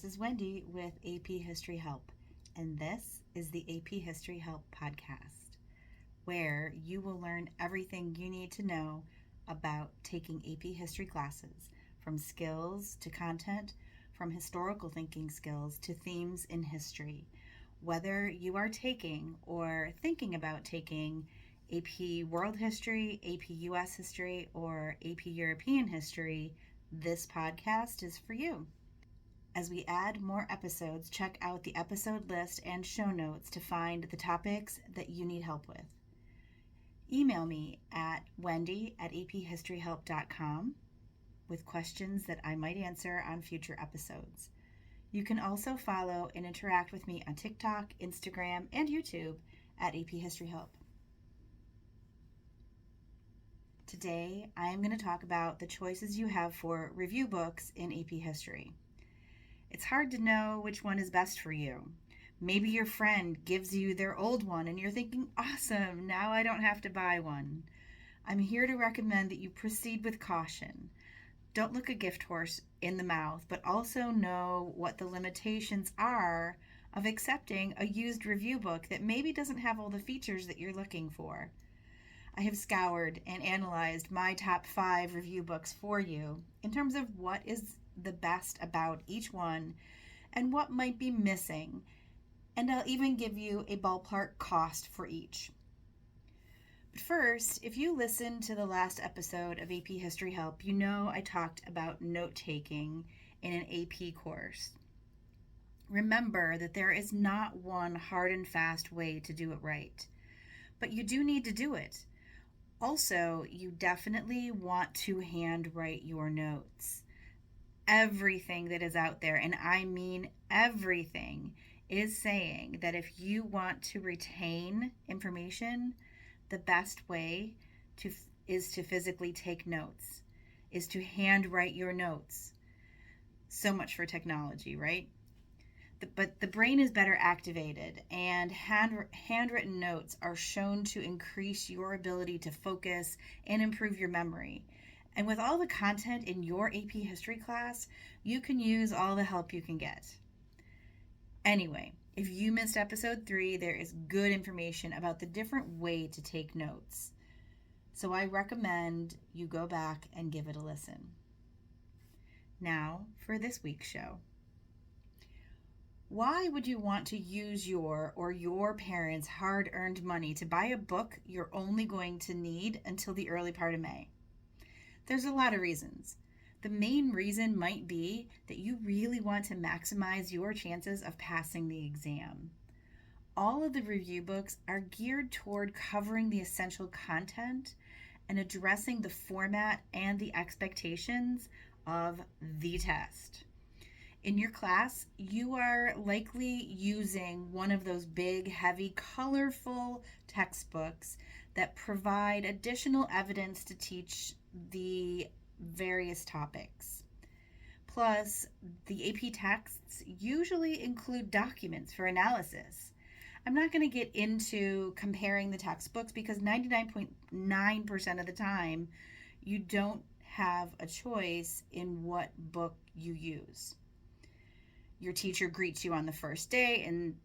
This is Wendy with AP History Help, and this is the AP History Help podcast, where you will learn everything you need to know about taking AP history classes, from skills to content, from historical thinking skills to themes in history. Whether you are taking or thinking about taking AP World History, AP US History, or AP European History, this podcast is for you. As we add more episodes, check out the episode list and show notes to find the topics that you need help with. Email me at wendy@aphistoryhelp.com with questions that I might answer on future episodes. You can also follow and interact with me on TikTok, Instagram, and YouTube at AP History Help. Today, I am going to talk about the choices you have for review books in AP History. It's hard to know which one is best for you. Maybe your friend gives you their old one and you're thinking, awesome, now I don't have to buy one. I'm here to recommend that you proceed with caution. Don't look a gift horse in the mouth, but also know what the limitations are of accepting a used review book that maybe doesn't have all the features that you're looking for. I have scoured and analyzed my top 5 review books for you in terms of what is the best about each one and what might be missing, and I'll even give you a ballpark cost for each. But first, if you listened to the last episode of AP History Help, you know I talked about note-taking in an AP course. Remember that there is not one hard and fast way to do it right, but you do need to do it. Also, you definitely want to handwrite your notes. Everything that is out there, and I mean everything, is saying that if you want to retain information, the best way is to physically take notes, is to handwrite your notes. So much for technology, right? But the brain is better activated, and handwritten notes are shown to increase your ability to focus and improve your memory. And with all the content in your AP history class, you can use all the help you can get. Anyway, if you missed episode 3, there is good information about the different way to take notes. So I recommend you go back and give it a listen. Now for this week's show. Why would you want to use your or your parents' hard-earned money to buy a book you're only going to need until the early part of May? There's a lot of reasons. The main reason might be that you really want to maximize your chances of passing the exam. All of the review books are geared toward covering the essential content and addressing the format and the expectations of the test. In your class, you are likely using one of those big, heavy, colorful textbooks that provide additional evidence to teach the various topics. Plus, the AP texts usually include documents for analysis. I'm not going to get into comparing the textbooks because 99.9% of the time, you don't have a choice in what book you use. Your teacher greets you on the first day and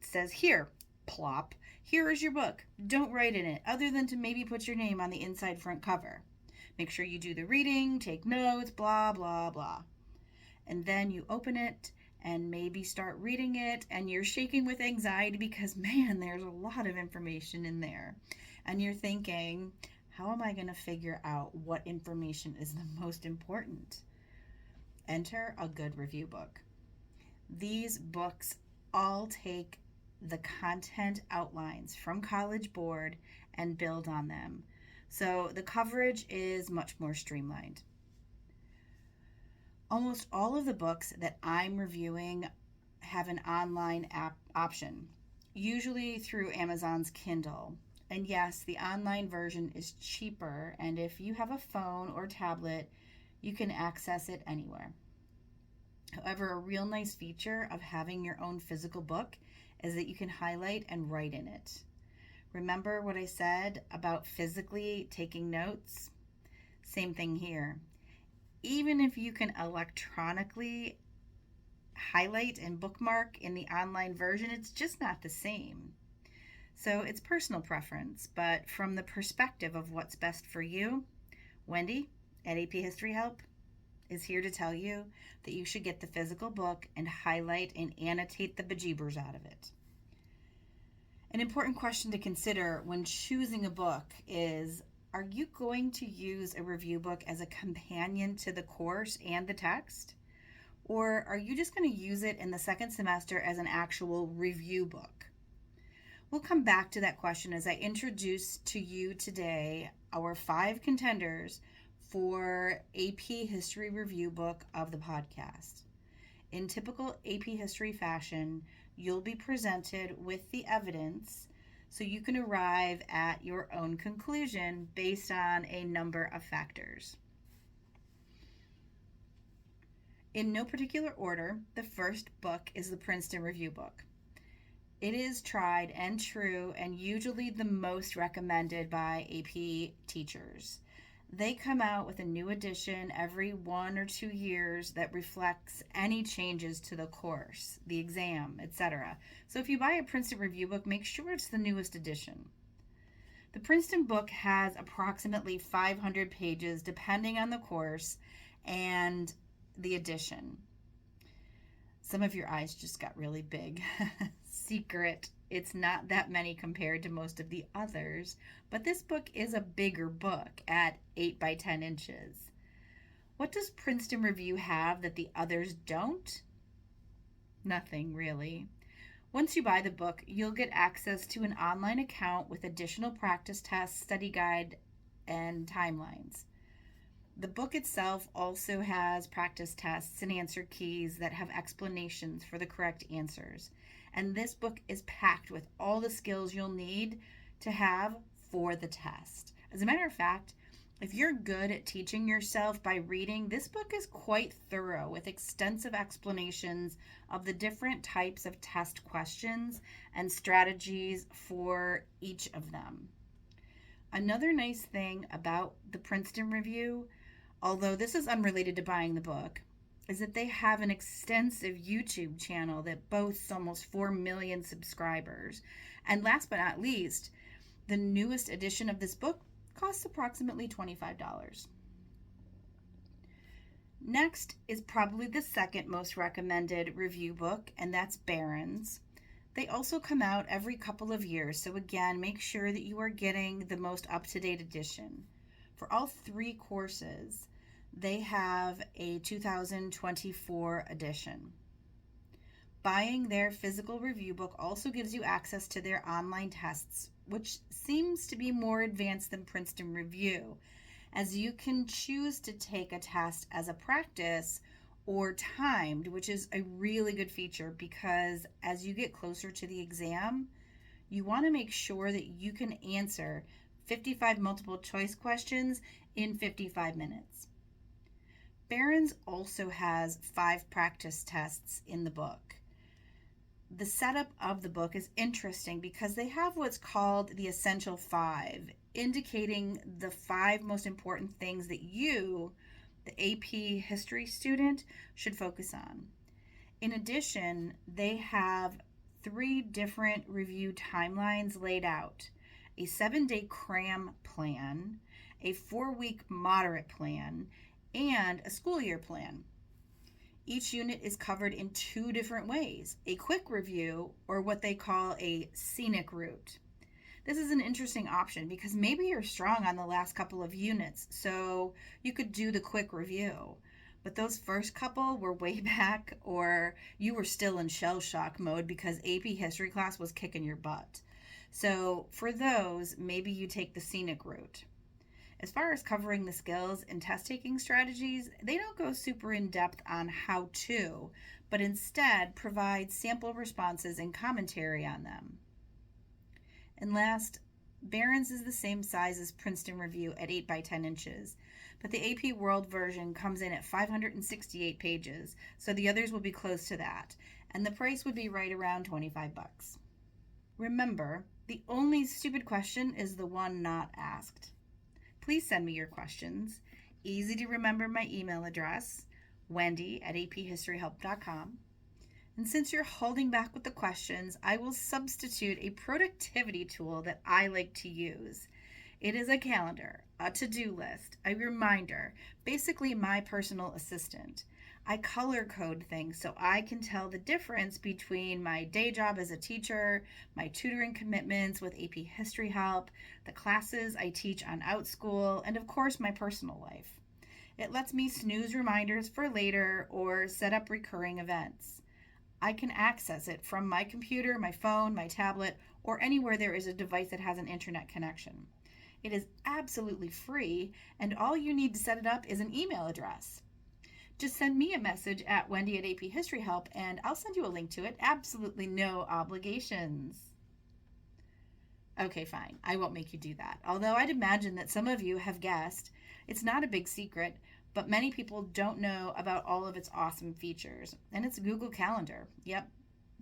says, here, plop, here is your book. Don't write in it, other than to maybe put your name on the inside front cover. Make sure you do the reading, take notes, blah, blah, blah. And then you open it and maybe start reading it, and you're shaking with anxiety because, man, there's a lot of information in there. And you're thinking, how am I going to figure out what information is the most important? Enter a good review book. These books all take the content outlines from College Board and build on them. So the coverage is much more streamlined. Almost all of the books that I'm reviewing have an online app option, usually through Amazon's Kindle. And yes, the online version is cheaper, and if you have a phone or tablet, you can access it anywhere. However, a real nice feature of having your own physical book is that you can highlight and write in it. Remember what I said about physically taking notes? Same thing here. Even if you can electronically highlight and bookmark in the online version, it's just not the same. So it's personal preference, but from the perspective of what's best for you, Wendy at AP History Help is here to tell you that you should get the physical book and highlight and annotate the bejeebers out of it. An important question to consider when choosing a book is, are you going to use a review book as a companion to the course and the text? Or are you just going to use it in the second semester as an actual review book? We'll come back to that question as I introduce to you today our 5 contenders for AP History Review Book of the podcast. In typical AP History fashion, you'll be presented with the evidence so you can arrive at your own conclusion based on a number of factors. In no particular order, the first book is the Princeton Review Book. It is tried and true and usually the most recommended by AP teachers. They come out with a new edition every 1 or 2 years that reflects any changes to the course, the exam, etc. So if you buy a Princeton Review Book, make sure it's the newest edition. The Princeton book has approximately 500 pages depending on the course and the edition. Some of your eyes just got really big. Secret, it's not that many compared to most of the others, but this book is a bigger book at 8 by 10 inches. What does Princeton Review have that the others don't? Nothing, really. Once you buy the book, you'll get access to an online account with additional practice tests, study guide, and timelines. The book itself also has practice tests and answer keys that have explanations for the correct answers. And this book is packed with all the skills you'll need to have for the test. As a matter of fact, if you're good at teaching yourself by reading, this book is quite thorough with extensive explanations of the different types of test questions and strategies for each of them. Another nice thing about the Princeton Review, although this is unrelated to buying the book, is that they have an extensive YouTube channel that boasts almost 4 million subscribers. And last but not least, the newest edition of this book costs approximately $25. Next is probably the second most recommended review book, and that's Barron's. They also come out every couple of years, so again, make sure that you are getting the most up-to-date edition. For all 3 courses, they have a 2024 edition. Buying their physical review book also gives you access to their online tests, which seems to be more advanced than Princeton Review, as you can choose to take a test as a practice or timed, which is a really good feature because as you get closer to the exam, you want to make sure that you can answer 55 multiple choice questions in 55 minutes. Barron's also has 5 practice tests in the book. The setup of the book is interesting because they have what's called the Essential 5, indicating the 5 most important things that you, the AP History student, should focus on. In addition, they have 3 different review timelines laid out: a 7-day cram plan, a 4-week moderate plan, and a school year plan. Each unit is covered in 2 different ways: a quick review or what they call a scenic route. This is an interesting option because maybe you're strong on the last couple of units, so you could do the quick review. But those first couple were way back, or you were still in shell shock mode because AP History class was kicking your butt. So for those, maybe you take the scenic route. As far as covering the skills and test-taking strategies, they don't go super in-depth on how to, but instead provide sample responses and commentary on them. And last, Barron's is the same size as Princeton Review at 8 by 10 inches, but the AP World version comes in at 568 pages, so the others will be close to that, and the price would be right around $25. Remember, the only stupid question is the one not asked. Please send me your questions. Easy to remember my email address, Wendy at aphistoryhelp.com. And since you're holding back with the questions, I will substitute a productivity tool that I like to use. It is a calendar, a to do list, a reminder, basically my personal assistant. I color code things so I can tell the difference between my day job as a teacher, my tutoring commitments with AP history help, the classes I teach on OutSchool, and of course my personal life. It lets me snooze reminders for later or set up recurring events. I can access it from my computer, my phone, my tablet, or anywhere there is a device that has an internet connection. It is absolutely free, and all you need to set it up is an email address. Just send me a message at Wendy at AP History Help, and I'll send you a link to it. Absolutely no obligations. Okay, fine. I won't make you do that. Although I'd imagine that some of you have guessed, it's not a big secret, but many people don't know about all of its awesome features. And it's Google Calendar. Yep.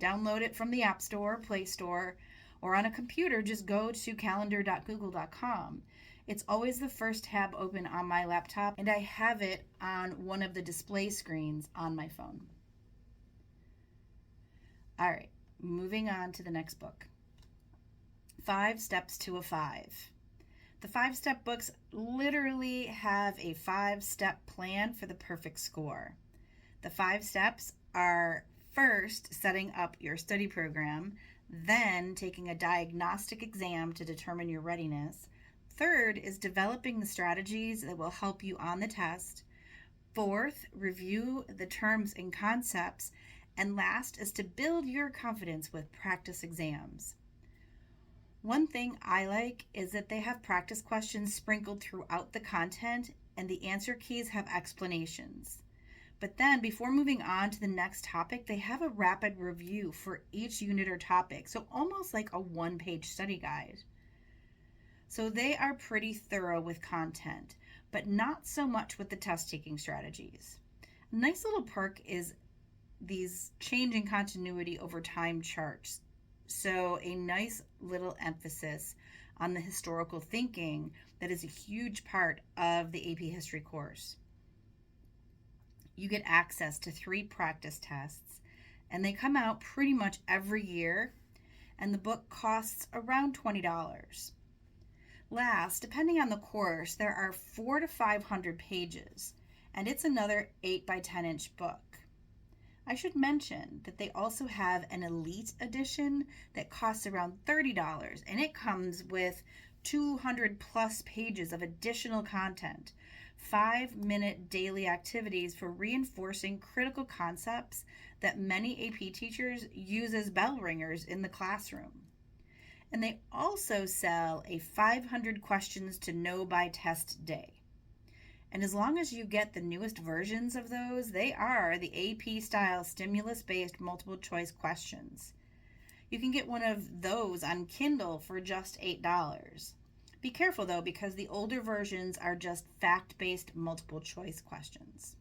Download it from the App Store, Play Store, or on a computer, just go to calendar.google.com. It's always the first tab open on my laptop, and I have it on one of the display screens on my phone. All right, moving on to the next book. 5 Steps to a 5. The 5-step books literally have a 5-step plan for the perfect score. The 5 steps are first setting up your study program, then taking a diagnostic exam to determine your readiness. Third is developing the strategies that will help you on the test. Fourth, review the terms and concepts. And last is to build your confidence with practice exams. One thing I like is that they have practice questions sprinkled throughout the content, and the answer keys have explanations. But then, before moving on to the next topic, they have a rapid review for each unit or topic, so almost like a one-page study guide. So they are pretty thorough with content, but not so much with the test-taking strategies. A nice little perk is these change in continuity over time charts. So a nice little emphasis on the historical thinking that is a huge part of the AP History course. You get access to 3 practice tests, and they come out pretty much every year, and the book costs around $20. Last, depending on the course, there are 400 to 500 pages, and it's another 8 by 10 inch book. I should mention that they also have an elite edition that costs around $30, and it comes with 200 plus pages of additional content, 5-minute daily activities for reinforcing critical concepts that many AP teachers use as bell ringers in the classroom. And they also sell a 500 questions to know by test day. And as long as you get the newest versions of those, they are the AP style stimulus-based multiple choice questions. You can get one of those on Kindle for just $8. Be careful though, because the older versions are just fact-based multiple choice questions.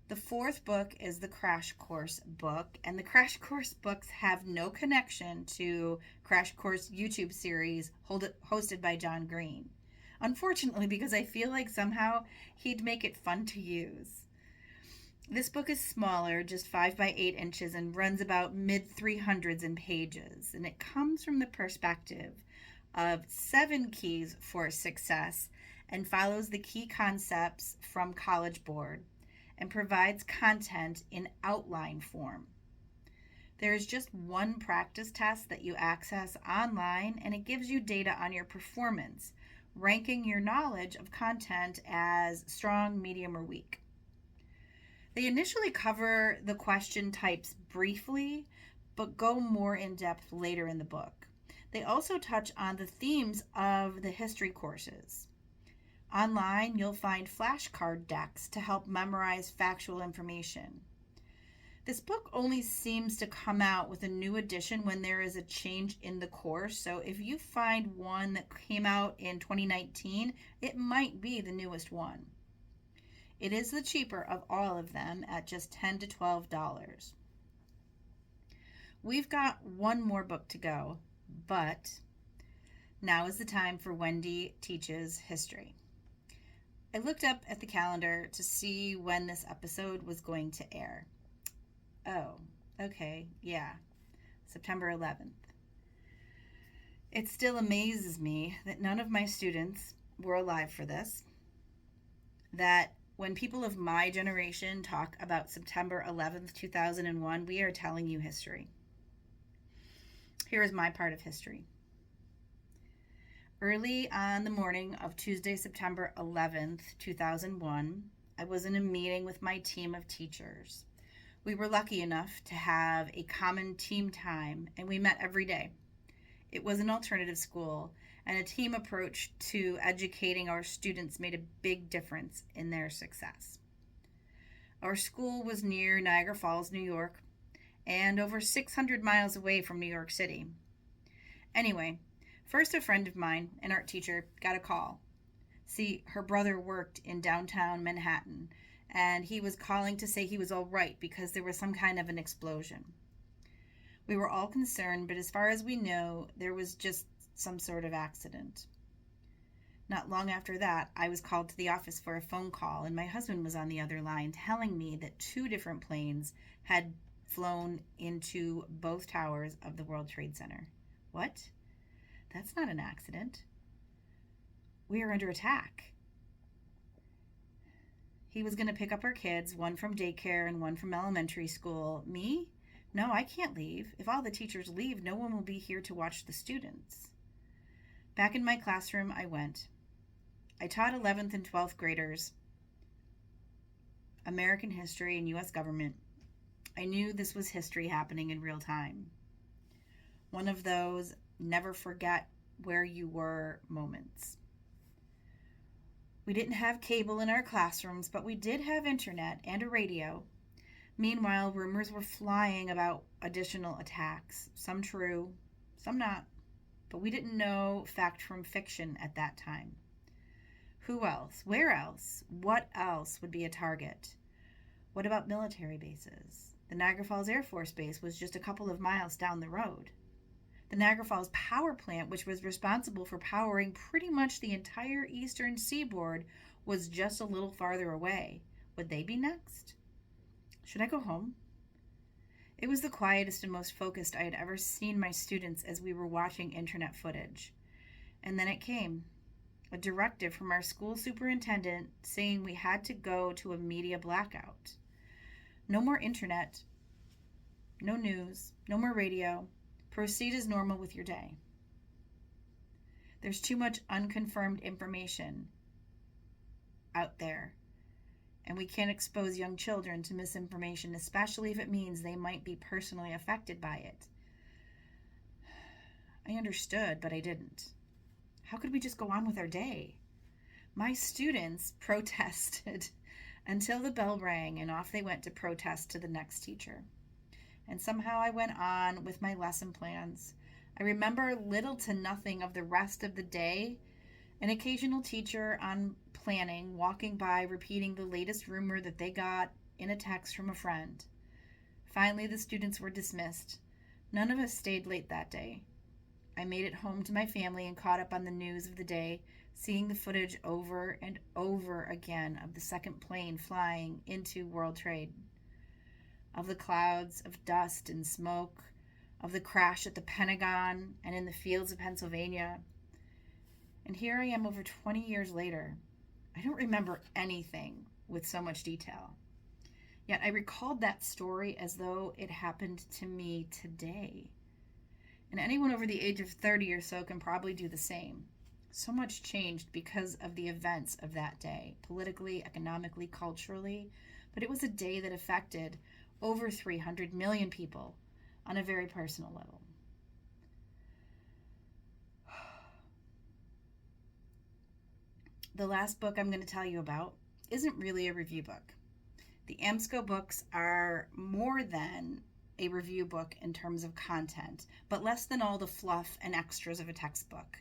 The 4th book is the Crash Course book, and the Crash Course books have no connection to Crash Course YouTube series hosted by John Green. Unfortunately, because I feel like somehow he'd make it fun to use. This book is smaller, just 5 by 8 inches, and runs about mid-300s in pages. And it comes from the perspective of 7 keys for success and follows the key concepts from College Board and provides content in outline form. There is just one practice test that you access online, and it gives you data on your performance, ranking your knowledge of content as strong, medium, or weak. They initially cover the question types briefly, but go more in depth later in the book. They also touch on the themes of the history courses. Online, you'll find flashcard decks to help memorize factual information. This book only seems to come out with a new edition when there is a change in the course. So if you find one that came out in 2019, it might be the newest one. It is the cheaper of all of them at just $10 to $12. We've got one more book to go, but now is the time for Wendy Teaches History. I looked up at the calendar to see when this episode was going to air. Oh, okay, yeah, September 11th. It still amazes me that none of my students were alive for this, that when people of my generation talk about September 11th, 2001, we are telling you history. Here is my part of history. Early on the morning of Tuesday, September 11th, 2001, I was in a meeting with my team of teachers. We were lucky enough to have a common team time, and we met every day. It was an alternative school, and a team approach to educating our students made a big difference in their success. Our school was near Niagara Falls, New York, and over 600 miles away from New York City. Anyway, first a friend of mine, an art teacher, got a call. See, her brother worked in downtown Manhattan, and he was calling to say he was all right because there was some kind of an explosion. We were all concerned, but as far as we know, there was just some sort of accident. Not long after that, I was called to the office for a phone call, and my husband was on the other line telling me that 2 different planes had flown into both towers of the World Trade Center. What? That's not an accident. We are under attack. He was going to pick up our kids, one from daycare and one from elementary school. Me? No, I can't leave. If all the teachers leave, no one will be here to watch the students. Back in my classroom, I went. I taught 11th and 12th graders American history and U.S. government. I knew this was history happening in real time. One of those never forget where you were moments. We didn't have cable in our classrooms, but we did have internet and a radio. Meanwhile, rumors were flying about additional attacks, some true, some not, but we didn't know fact from fiction at that time. Who else? Where else? What else would be a target? What about military bases? The Niagara Falls Air Force Base was just a couple of miles down the road. The Niagara Falls power plant, which was responsible for powering pretty much the entire eastern seaboard, was just a little farther away. Would they be next? Should I go home? It was the quietest and most focused I had ever seen my students as we were watching internet footage. And then it came. A directive from our school superintendent saying we had to go to a media blackout. No more internet, no news, no more radio. Proceed as normal with your day. There's too much unconfirmed information out there, and we can't expose young children to misinformation, especially if it means they might be personally affected by it. I understood, but I didn't. How could we just go on with our day? My students protested until the bell rang, and off they went to protest to the next teacher. And somehow I went on with my lesson plans. I remember little to nothing of the rest of the day. An occasional teacher on planning, walking by, repeating the latest rumor that they got in a text from a friend. Finally, the students were dismissed. None of us stayed late that day. I made it home to my family and caught up on the news of the day, seeing the footage over and over again of the second plane flying into World Trade. Of the clouds of dust and smoke, of the crash at the Pentagon and in the fields of Pennsylvania. And here I am over 20 years later. I don't remember anything with so much detail. Yet I recalled that story as though it happened to me today. And anyone over the age of 30 or so can probably do the same. So much changed because of the events of that day, politically, economically, culturally. But it was a day that affected over 300 million people on a very personal level. The last book I'm going to tell you about isn't really a review book. The AMSCO books are more than a review book in terms of content, but less than all the fluff and extras of a textbook.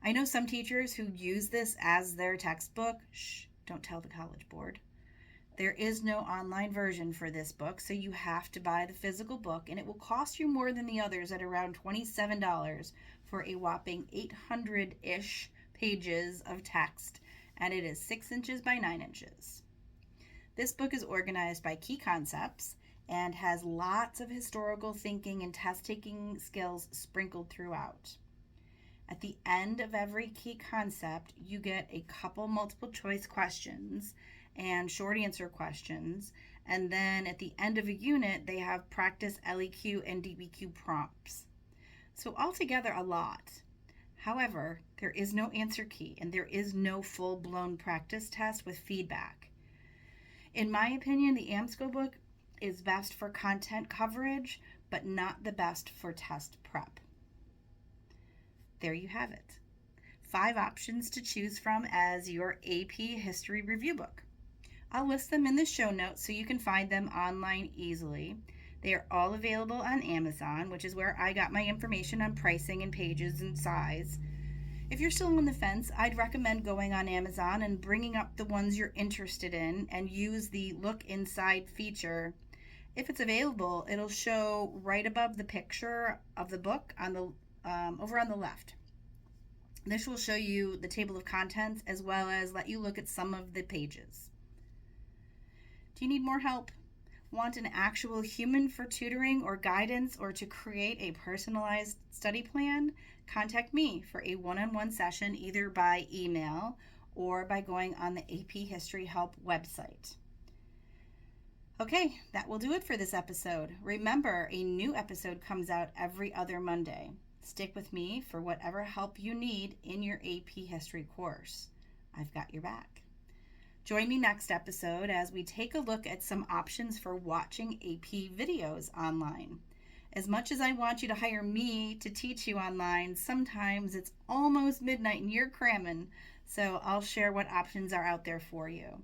I know some teachers who use this as their textbook. Shh, don't tell the College Board. There is no online version for this book, so you have to buy the physical book, and it will cost you more than the others at around $27 for a whopping 800-ish pages of text, and it is 6 inches by 9 inches. This book is organized by key concepts and has lots of historical thinking and test-taking skills sprinkled throughout. At the end of every key concept, you get a couple multiple choice questions and short answer questions. And then at the end of a unit, they have practice LEQ and DBQ prompts. So altogether, a lot. However, there is no answer key and there is no full-blown practice test with feedback. In my opinion, the AMSCO book is best for content coverage, but not the best for test prep. There you have it. 5 options to choose from as your AP History review book. I'll list them in the show notes so you can find them online easily. They are all available on Amazon, which is where I got my information on pricing and pages and size. If you're still on the fence, I'd recommend going on Amazon and bringing up the ones you're interested in and use the Look Inside feature. If it's available, it'll show right above the picture of the book on the over on the left. This will show you the table of contents as well as let you look at some of the pages. Do you need more help? Want an actual human for tutoring or guidance or to create a personalized study plan? Contact me for a one-on-one session either by email or by going on the AP History Help website. Okay, that will do it for this episode. Remember, a new episode comes out every other Monday. Stick with me for whatever help you need in your AP History course. I've got your back. Join me next episode as we take a look at some options for watching AP videos online. As much as I want you to hire me to teach you online, sometimes it's almost midnight and you're cramming, so I'll share what options are out there for you.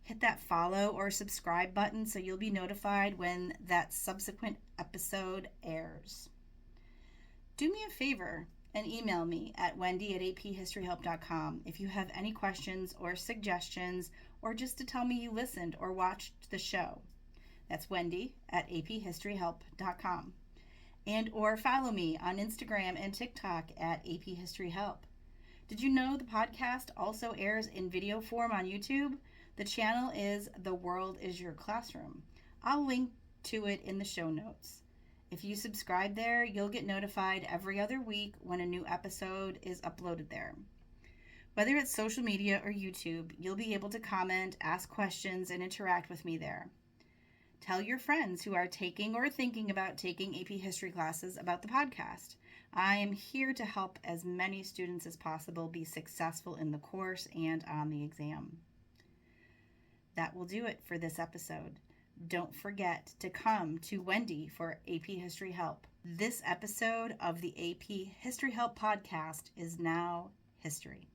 Hit that follow or subscribe button so you'll be notified when that subsequent episode airs. Do me a favor and email me at wendy@aphistoryhelp.com if you have any questions or suggestions or just to tell me you listened or watched the show. That's wendy@aphistoryhelp.com. And or follow me on Instagram and TikTok at aphistoryhelp. Did you know the podcast also airs in video form on YouTube? The channel is The World is Your Classroom. I'll link to it in the show notes. If you subscribe there, you'll get notified every other week when a new episode is uploaded there. Whether it's social media or YouTube, you'll be able to comment, ask questions, and interact with me there. Tell your friends who are taking or thinking about taking AP History classes about the podcast. I am here to help as many students as possible be successful in the course and on the exam. That will do it for this episode. Don't forget to come to Wendy for AP History Help. This episode of the AP History Help podcast is now history.